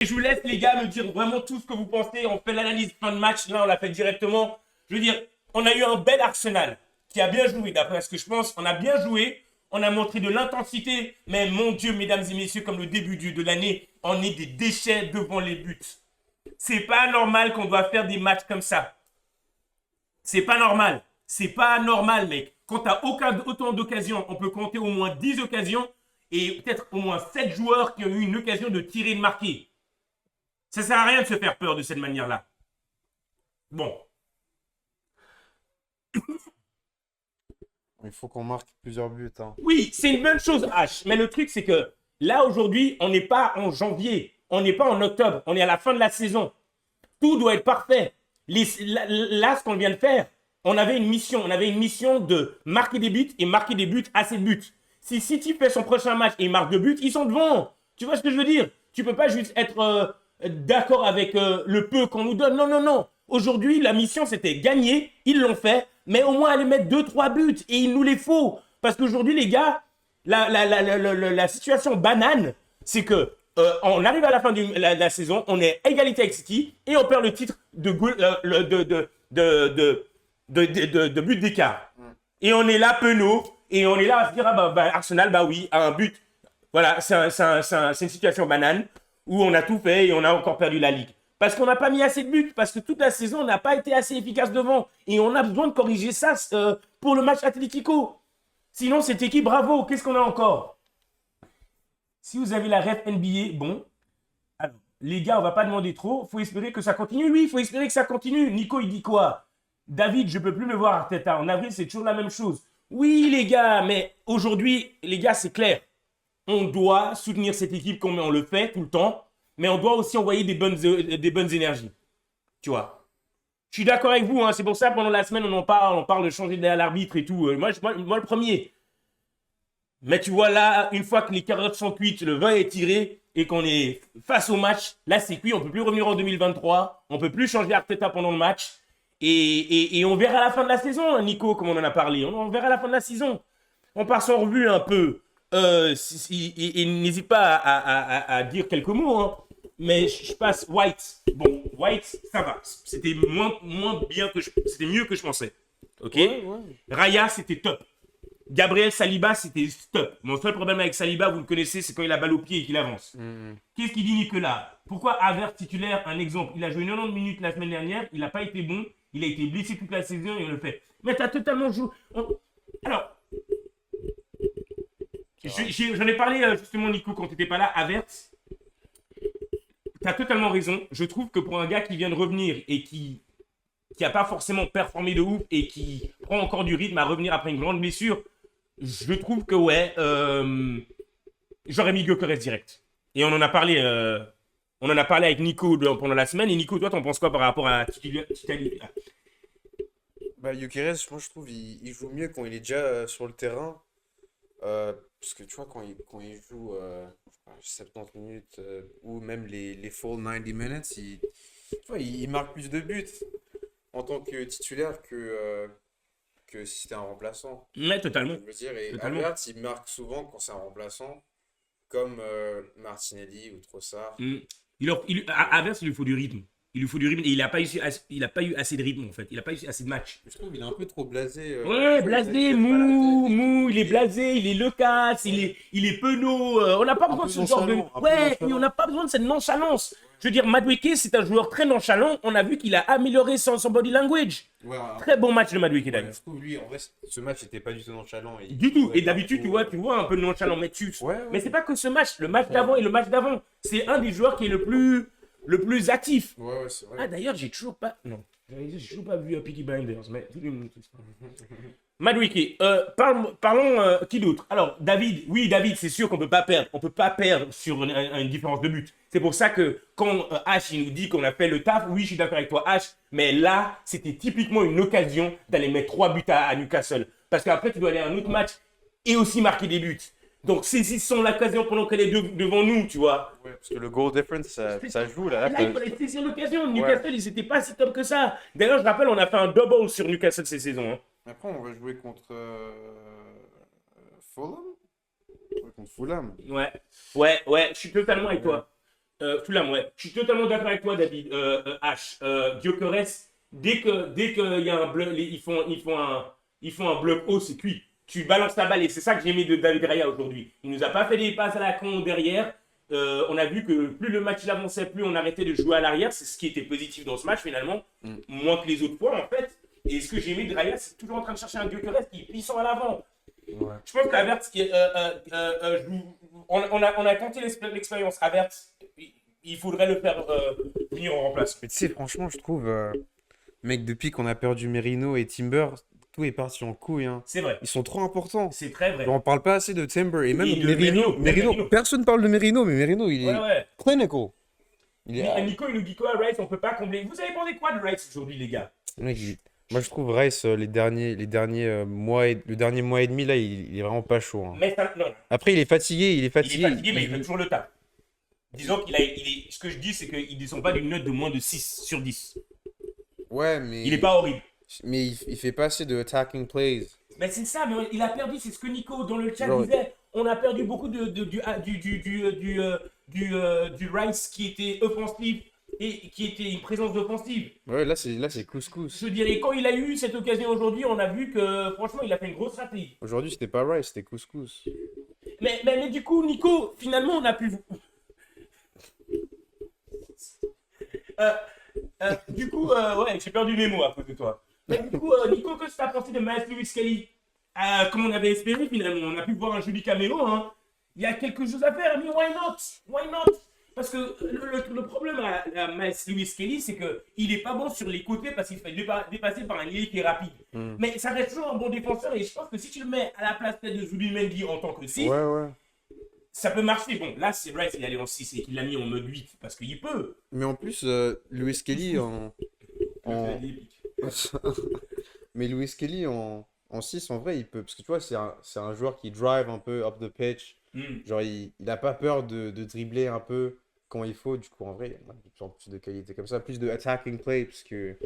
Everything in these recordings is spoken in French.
Et je vous laisse, les gars, me dire vraiment tout ce que vous pensez. On fait l'analyse fin de match. Là, on l'a fait directement. Je veux dire, on a eu un bel Arsenal qui a bien joué, d'après ce que je pense. On a bien joué. On a montré de l'intensité. Mais mon Dieu, mesdames et messieurs, comme le début de l'année, on est des déchets devant les buts. C'est pas normal qu'on doit faire des matchs comme ça. C'est pas normal. C'est pas normal, mec. Quand t'as autant d'occasions, on peut compter au moins 10 occasions et peut-être au moins 7 joueurs qui ont eu une occasion de tirer et de marquer. Ça sert à rien de se faire peur de cette manière-là. Bon. Il faut qu'on marque plusieurs buts. Hein. Oui, c'est une bonne chose, H. Mais le truc, c'est que là, aujourd'hui, on n'est pas en janvier. On n'est pas en octobre. On est à la fin de la saison. Tout doit être parfait. Là, ce qu'on vient de faire, on avait une mission. On avait une mission de marquer des buts et marquer des buts à ses buts. Si City fait son prochain match et il marque 2 buts, ils sont devant. Tu vois ce que je veux dire? Tu peux pas juste être d'accord avec le peu qu'on nous donne. Non, non, non. Aujourd'hui, la mission, c'était gagner. Ils l'ont fait. Mais au moins, aller mettre 2-3 buts. Et il nous les faut. Parce qu'aujourd'hui, les gars, la situation banane, c'est que on arrive à la fin de la saison, on est à égalité avec City et on perd le titre de but d'écart. Et on est là, penaud, et on est là à se dire, ah bah, Arsenal, bah oui, a un but. Voilà, c'est une situation banane où on a tout fait et on a encore perdu la Ligue. Parce qu'on n'a pas mis assez de buts, parce que toute la saison, on n'a pas été assez efficace devant. Et on a besoin de corriger ça pour le match Atlético. Sinon, cette équipe, bravo, qu'est-ce qu'on a encore? Si vous avez la ref NBA, bon, alors, les gars, on va pas demander trop. Il faut espérer que ça continue. Oui, il faut espérer que ça continue. Nico, il dit quoi? David, je peux plus me voir Arteta. En avril, c'est toujours la même chose. Oui, les gars, mais aujourd'hui, les gars, c'est clair. On doit soutenir cette équipe comme on le fait tout le temps, mais on doit aussi envoyer des bonnes énergies. Tu vois. Je suis d'accord avec vous, hein, c'est pour ça pendant la semaine, on parle de changer l'arbitre et tout. Moi, le premier. Mais tu vois là, une fois que les carottes sont cuites, le vin est tiré et qu'on est face au match, là c'est cuit, on ne peut plus revenir en 2023, on ne peut plus changer Arteta pendant le match. Et on verra à la fin de la saison, hein, Nico, comme on en a parlé. On verra à la fin de la saison. On passe en revue un peu. Et n'hésite pas à dire quelques mots. Hein. Mais je passe White. Bon, White, ça va. C'était moins bien que c'était mieux que je pensais. Ok. Ouais, ouais. Raya, c'était top. Gabriel Saliba, c'était top. Mon seul problème avec Saliba, vous le connaissez, c'est quand il a balle au pied et qu'il avance. Qu'est-ce qu'il dit Nicolas? Pourquoi Havertz titulaire? Un exemple. Il a joué 90 minutes la semaine dernière, il n'a pas été bon, il a été blessé toute la saison et on le fait. Mais tu as totalement joué. Alors, j'en ai parlé justement, Nico, quand tu n'étais pas là. Havertz, tu as totalement raison. Je trouve que pour un gars qui vient de revenir et qui n'a pas forcément performé de ouf et qui prend encore du rythme à revenir après une grande blessure, je trouve que ouais, j'aurais mis Gyökeres direct. Et on en a parlé avec Nico pendant la semaine. Et Nico, toi, t'en penses quoi par rapport à Titali? Bah, Gyökeres, moi je trouve il joue mieux quand il est déjà sur le terrain. Parce que tu vois, quand il joue 70 minutes ou même les full 90 minutes, tu vois, il marque plus de buts en tant que titulaire que si c'était un remplaçant. Ouais, totalement. Je veux dire, et Totalement. Havertz, il marque souvent quand c'est un remplaçant, comme Martinelli ou Trossard. À Havertz, il lui faut du rythme. Il lui faut du rythme. Et il a pas eu assez de rythme, en fait. Il n'a pas eu assez de match. Je trouve qu'il est un peu trop blasé. Ouais, Tu vois, il blasé, laisse pas la tête et tout. il est blasé, il est loquace, il est penaud. On n'a pas Un besoin peu de ce genre de. nonchalant, un peu Ouais, et on nonchalant. n'a pas besoin de cette nonchalance. Je veux dire, Madueke, c'est un joueur très nonchalant. On a vu qu'il a amélioré son body language. Ouais, Très bon match de Madueke, ouais, d'ailleurs. je trouve lui, en vrai, ce match n'était pas du tout nonchalant. Du Il tout. courait Et d'habitude, partout. tu vois un peu nonchalant, Ouais, mais ouais. c'est pas que ce match. Le match d'avant et le match d'avant. C'est un des joueurs qui est le plus actif. Ouais, ouais, c'est Ah, vrai. d'ailleurs, j'ai toujours pas. Non, j'ai toujours pas vu Peaky Blinders, mais. Madueke, parlons qui d'autre? Alors, David, oui, David, c'est sûr qu'on peut pas perdre. On peut pas perdre sur une différence de but. C'est pour ça que quand H il nous dit qu'on a fait le taf, oui, je suis d'accord avec toi, H, mais là, c'était typiquement une occasion d'aller mettre 3 buts à Newcastle. Parce qu'après, tu dois aller à un autre match et aussi marquer des buts. Donc, saisissons l'occasion pendant qu'elle est devant nous, tu vois. Ouais, parce que le goal difference, ça joue là. Et là, il fallait saisir l'occasion. Ouais. Newcastle, ils n'étaient pas si top que ça. D'ailleurs, je rappelle, on a fait un double sur Newcastle cette saison. Hein. Après, on va jouer contre Fulham? On va jouer contre Fulham. Ouais, ouais, ouais, je suis totalement avec Ouais. toi. Fulham, ouais. Je suis totalement d'accord avec toi, David. H. Gyökeres, dès qu'il y a un bloc, ils font un bloc haut, c'est cuit. Tu balances la balle et c'est ça que j'ai aimé de David Raya aujourd'hui. Il nous a pas fait des passes à la con derrière. On a vu que plus le match il avançait, plus on arrêtait de jouer à l'arrière. C'est ce qui était positif dans ce match finalement, moins que les autres fois en fait. Et ce que j'ai aimé de Raya, c'est toujours en train de chercher un Gyökeres qui est puissant à l'avant. Ouais. Je pense qu'Havertz, on a tenté l'expérience. Havertz, il faudrait le faire venir en remplacement. Mais tu sais, franchement, je trouve, mec, depuis qu'on a perdu Merino et Timber, tout est parti en couille, hein. C'est vrai, Ils sont trop importants. c'est très vrai. Genre, on parle pas assez de Timber et même Et de Merino. Merino. Personne parle de Merino, mais Merino, il est Ouais. clinical. Il est... Nico, il nous dit quoi, Rice? On peut pas combler. Vous avez pensé quoi de Rice aujourd'hui, les gars? Mec, moi, je trouve Rice, le dernier mois et demi, là, il est vraiment pas chaud, hein. Mais ça, non, Après, il est fatigué, il est fatigué, mais il fait toujours le taf. Disons ce que je dis, c'est qu'ils ne sont pas d'une note de moins de 6 sur 10. Ouais, mais... Il est pas horrible. Mais il fait pas assez de attacking plays. Mais c'est ça, mais il a perdu, c'est ce que Nico dans le chat Genre- disait. On a perdu beaucoup du Rice qui était offensif et qui était une présence offensive. Ouais, là, c'est couscous. Je dirais, quand il a eu cette occasion aujourd'hui, on a vu que franchement, il a fait une grosse stratégie. Aujourd'hui, c'était pas Rice, c'était couscous. Mais du coup, Nico, finalement, on a pu. Ouais, j'ai perdu mes mots à cause de toi. Mais du coup, Nico, qu'est-ce que tu as pensé de Miles Lewis Kelly? Comme on avait espéré, finalement, on a pu voir un joli caméo, hein. Il y a quelque chose à faire, mais why not? Why not? Parce que le problème à Miles Lewis Kelly, c'est qu'il n'est pas bon sur les côtés parce qu'il se fait dépasser par un ailier qui est rapide. Mais ça reste toujours un bon défenseur et je pense que si tu le mets à la place peut-être de Zubimendi en tant que 6, Ouais. ça peut marcher. Bon, là, c'est vrai qu'il est allé en 6 et qu'il l'a mis en mode 8 parce qu'il peut. Mais en plus, Lewis Kelly en... Mais Lewis Kelly en 6, en vrai, il peut. Parce que tu vois, c'est un joueur qui drive un peu up the pitch. Genre, il a pas peur de dribbler un peu quand il faut. Du coup, en vrai, il a de plus en plus de qualité comme ça. Plus de attacking play. Parce que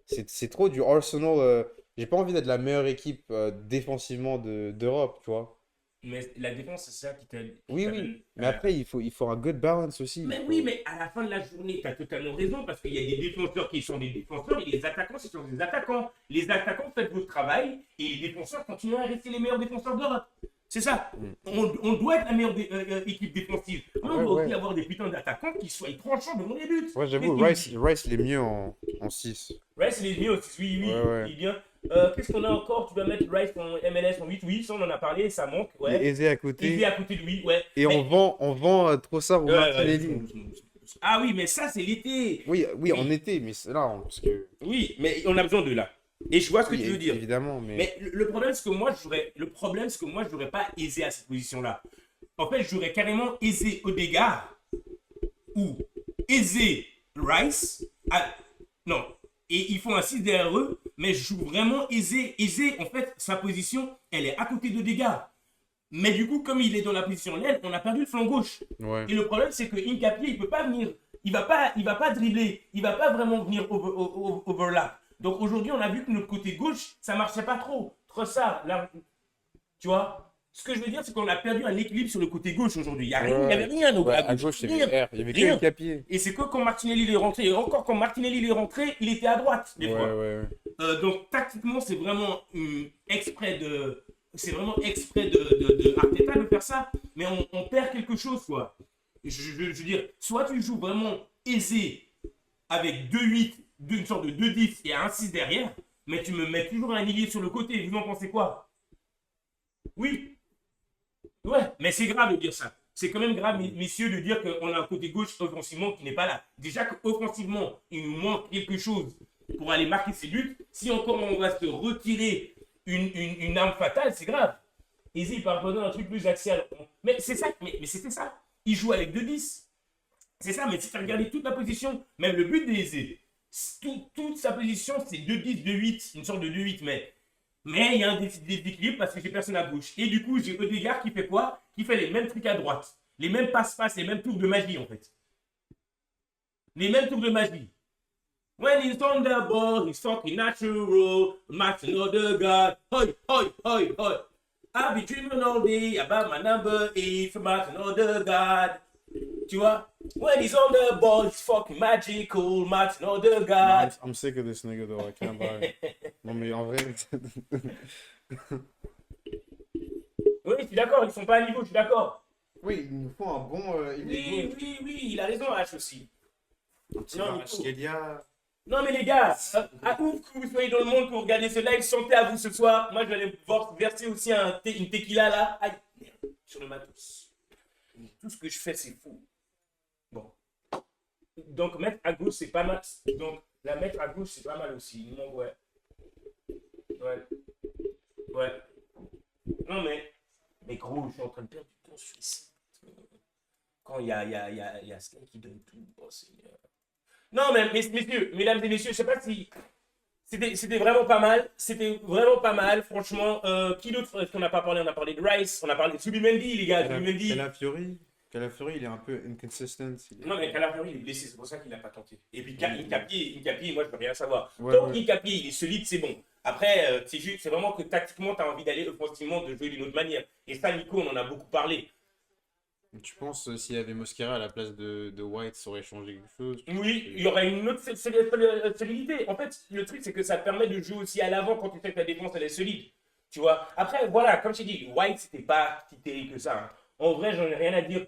c'est trop du Arsenal. J'ai pas envie d'être la meilleure équipe défensivement d'Europe, tu vois. Mais la défense, c'est ça qui t'a. Oui. Mais après, il faut un good balance aussi. Mais oui, mais à la fin de la journée, tu as totalement raison parce qu'il y a des défenseurs qui sont des défenseurs et les attaquants, ce sont des attaquants. Les attaquants, faites votre travail et les défenseurs continuent à rester les meilleurs défenseurs d'Europe. C'est ça. On doit être la meilleure équipe défensive. On doit aussi avoir des putains d'attaquants qui soient tranchants devant les buts. Ouais, j'avoue, Rice, il est mieux en 6. Rice, il est bien aussi. Oui, Ouais. il est bien. Qu'est-ce qu'on a encore? Tu vas mettre Rice en MLS en 8. Oui, ça, on en a parlé, ça manque. Il est Ouais. aisé à côté. Il est à côté de lui, ouais. Et Mais- on vend Trossard ou Martinelli. Ah oui, mais ça, c'est l'été. Oui, en été, mais c'est là, parce que... Oui, mais on a besoin de là. Et je vois ce que Oui, tu veux dire. évidemment, mais... Mais le problème, c'est que moi, je n'aurais pas aisé à cette position-là. En fait, j'aurais carrément aisé Odegaard ou aisé Rice. Non. Et ils font un 6 derrière eux, mais je joue vraiment aisé. Aisé, en fait, sa position, elle est à côté d'Odegaard. Mais du coup, comme il est dans la position laine, on a perdu le flanc gauche. Ouais. Et le problème, c'est que Hincapié, il peut pas venir. Il va pas dribbler. Il va pas vraiment venir overlap. Donc aujourd'hui, on a vu que notre côté gauche, ça marchait pas trop. Trossard, là, tu vois. Ce que je veux dire, c'est qu'on a perdu un équilibre sur le côté gauche aujourd'hui. Il n'y avait rien au À gauche, c'est Rien. VR. Il y avait Rien. que Capier. Et c'est que quand Martinelli il est rentré, et encore quand Martinelli il est rentré, il était à droite des fois. Ouais. Donc tactiquement, c'est vraiment exprès de Arteta de faire ça, mais on perd quelque chose quoi. Je veux dire, soit tu joues vraiment aisé avec 2-8, une sorte de 2-10 et un 6 derrière, mais tu me mets toujours un ailier sur le côté. Vous en pensez quoi? Oui. Ouais, mais c'est grave de dire ça. C'est quand même grave, messieurs, de dire qu'on a un côté gauche offensivement qui n'est pas là. Déjà qu'offensivement, il nous manque quelque chose pour aller marquer ses buts. Si encore on va se retirer une arme fatale, c'est grave. Easy, il parle d'un truc plus axial. Mais c'est ça, mais c'était ça. Il joue avec 2-10. C'est ça, mais si tu as regardé toute la position, même le but d'Ezé, toute sa position, c'est 2-10, 2-8, une sorte de 2-8, mais il y a un déséquilibre parce que j'ai personne à gauche. Et du coup, j'ai Odegaard qui fait quoi? Qui fait les mêmes trucs à droite. Les mêmes passe-passe, les mêmes tours de magie, en fait. Les mêmes tours de magie. When he's on the ball, he's talking natural. Martin Odegaard. Hoi. I'll be dreaming all day about my number 8 for Martin Odegaard. Tu vois? When he's on the ball, it's fucking magical, Martin Odegaard. Nah, I'm sick of this nigga though, I can't lie. Non mais en vrai, Oui, je suis d'accord, ils sont pas à niveau, je suis d'accord. oui, il nous faut un bon Oui, il a raison, H aussi. Non, non, mais les gars, à ouf que vous soyez dans le monde, que vous regardez ce live, sentez à vous ce soir. Moi, je vais aller verser aussi une tequila là. Aïe, merde, sur le matos. Tout ce que je fais, c'est fou. Bon. Donc, mettre à gauche, c'est pas mal. Donc, la mettre à gauche, c'est pas mal aussi. Non, ouais. Ouais. Non, mais gros, je suis en train de perdre du temps sur ici. Quand il y a Sky qui donne tout. Oh, Seigneur. Non, mais messieurs, mesdames et messieurs, je sais pas si c'était vraiment pas mal. C'était vraiment pas mal, franchement. Qui d'autre est-ce qu'on n'a pas parlé? On a parlé de Rice, on a parlé de Subimendi, les gars. Subimendi. Calafiori, il est un peu inconsistent. Non, mais Calafiori, il est blessé, c'est pour ça qu'il n'a pas tenté. Et puis Incapié, moi je peux rien savoir. Ouais, Tant ouais. qu'Incapié, il est solide, c'est bon. Après, c'est vraiment que tactiquement, tu as envie d'aller offensivement, de jouer d'une autre manière. Et ça, Nico, on en a beaucoup parlé. Tu penses s'il y avait Mosquera à la place de White, ça aurait changé quelque chose? Oui, il y aurait une autre solidité. En fait, le truc, c'est que ça te permet de jouer aussi à l'avant quand tu sais que ta défense, elle est solide. Tu vois. Après, voilà, comme je t'ai dit, White, c'était pas si terrible que ça. Hein. En vrai, j'en ai rien à dire.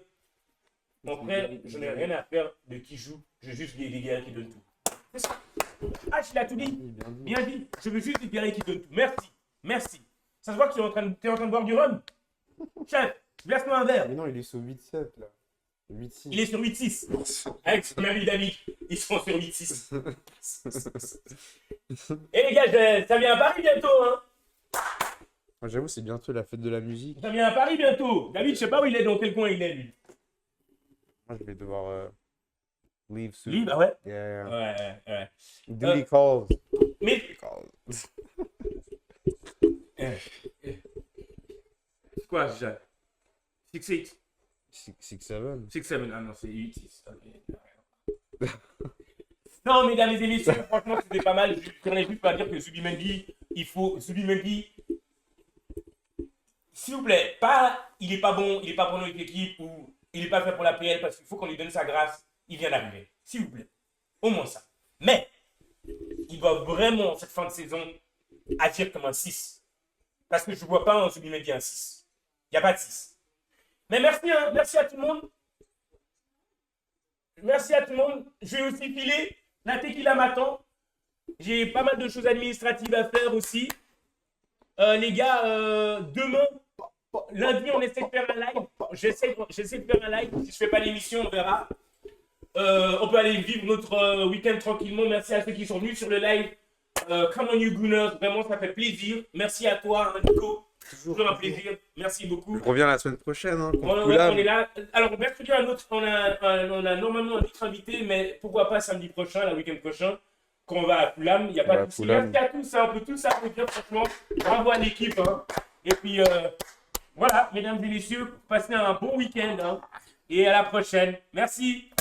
En vrai, j'en ai rien à faire de qui joue. Je veux juste des guerriers qui donnent tout. C'est ça. Ah, il a tout dit. Bien dit. Je veux juste des guerriers qui donnent tout. Merci. Merci. Ça se voit que tu es en train de boire du rhum. Chef, verse-moi un verre. Mais non, il est sur 8-7 là. 8-6. Il est sur 8-6. Avec son ami David, ils sont sur 8-6. Et les gars, ça vient à Paris bientôt, hein. Moi, j'avoue, c'est bientôt la fête de la musique. Ça vient à Paris bientôt. David, je sais pas où il est, dans quel coin il est, lui. Moi, je vais devoir leave soon. Lui, bah ouais. Yeah. Ouais. Duty calls. Mais, c'est quoi, déjà 6-8. 6-7. 6-7, ah non, c'est 8-6. Non, mesdames et messieurs, franchement, c'était pas mal. Je tenais juste à dire que Subimendi, Subimendi, s'il vous plaît, il est pas bon dans notre équipe ou il est pas fait pour la PL parce qu'il faut qu'on lui donne sa grâce. Il vient d'arriver. S'il vous plaît. Au moins ça. Mais, il doit vraiment, cette fin de saison, agir comme un 6. Parce que je ne vois pas un Subimendi un 6. Il n'y a pas de 6. Mais merci, hein, merci à tout le monde. Merci à tout le monde. Je vais aussi filer. La tequila m'attend. J'ai pas mal de choses administratives à faire aussi. Les gars, demain, lundi, on essaie de faire un live. J'essaie de faire un live. Si je fais pas l'émission, on verra. On peut aller vivre notre week-end tranquillement. Merci à ceux qui sont venus sur le live. Come on you Gunners, vraiment ça fait plaisir. Merci à toi, Nico. Toujours un plaisir. Merci beaucoup. On revient la semaine prochaine. Hein, on est là. Alors, mercredi, on a normalement un autre invité, mais pourquoi pas samedi prochain, le week-end prochain, quand on va à Fulham. Il n'y a pas de souci. Merci à tous. On peut tous applaudir, franchement. Bravo à l'équipe. Hein. Et puis, voilà, mesdames et messieurs, passez un bon week-end. Hein. Et à la prochaine. Merci.